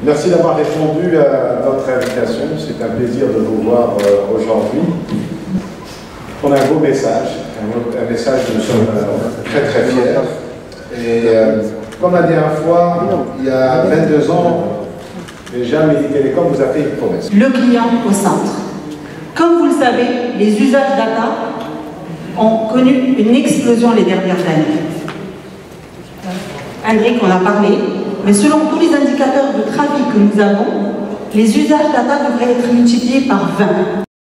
Merci d'avoir répondu à notre invitation. C'est un plaisir de vous voir aujourd'hui. On a un beau message, un message dont nous sommes très très fiers. Et comme la dernière fois, il y a 22 ans, déjà Midi Télécom vous a fait une promesse. Le client au centre. Comme vous le savez, les usages data ont connu une explosion les dernières années. Hendrik en a parlé, mais selon tous les indicateurs de trafic que nous avons, les usages data devraient être multipliés par 20.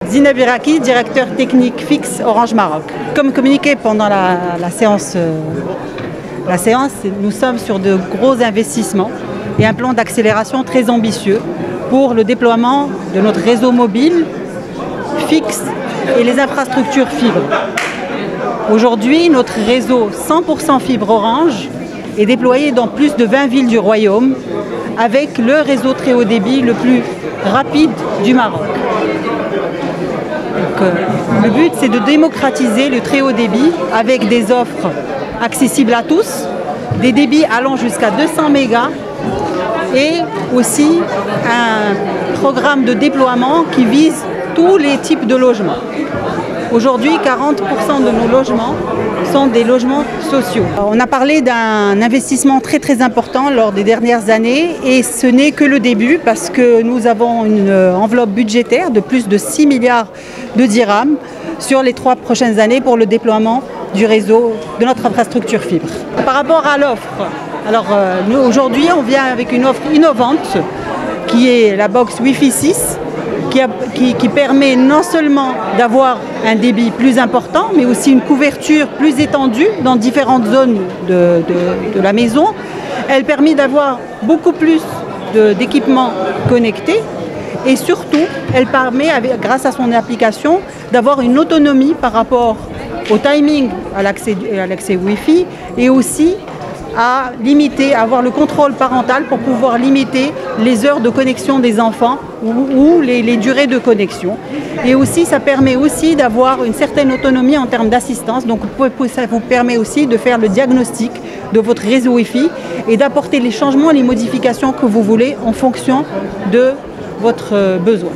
Zina Biraki, directeur technique fixe Orange Maroc. Comme communiqué pendant la séance, nous sommes sur de gros investissements et un plan d'accélération très ambitieux pour le déploiement de notre réseau mobile fixe et les infrastructures fibre. Aujourd'hui, notre réseau 100% fibre Orange est déployé dans plus de 20 villes du Royaume avec le réseau très haut débit le plus rapide du Maroc. Donc, le but, c'est de démocratiser le très haut débit avec des offres accessibles à tous, des débits allant jusqu'à 200 mégas et aussi un programme de déploiement qui vise tous les types de logements. Aujourd'hui, 40% de nos logements sont des logements sociaux. On a parlé d'un investissement très très important lors des dernières années et ce n'est que le début parce que nous avons une enveloppe budgétaire de plus de 6 milliards de dirhams sur les 3 prochaines années pour le déploiement du réseau de notre infrastructure fibre. Par rapport à l'offre, alors nous aujourd'hui on vient avec une offre innovante qui est la box Wi-Fi 6 qui permet non seulement d'avoir un débit plus important, mais aussi une couverture plus étendue dans différentes zones de la maison. Elle permet d'avoir beaucoup plus d'équipements connectés et surtout, elle permet, grâce à son application, d'avoir une autonomie par rapport au timing à l'accès Wi-Fi et aussi à avoir le contrôle parental pour pouvoir limiter les heures de connexion des enfants ou les durées de connexion. Et aussi, ça permet aussi d'avoir une certaine autonomie en termes d'assistance. Donc, ça vous permet aussi de faire le diagnostic de votre réseau Wi-Fi et d'apporter les changements et les modifications que vous voulez en fonction de votre besoin.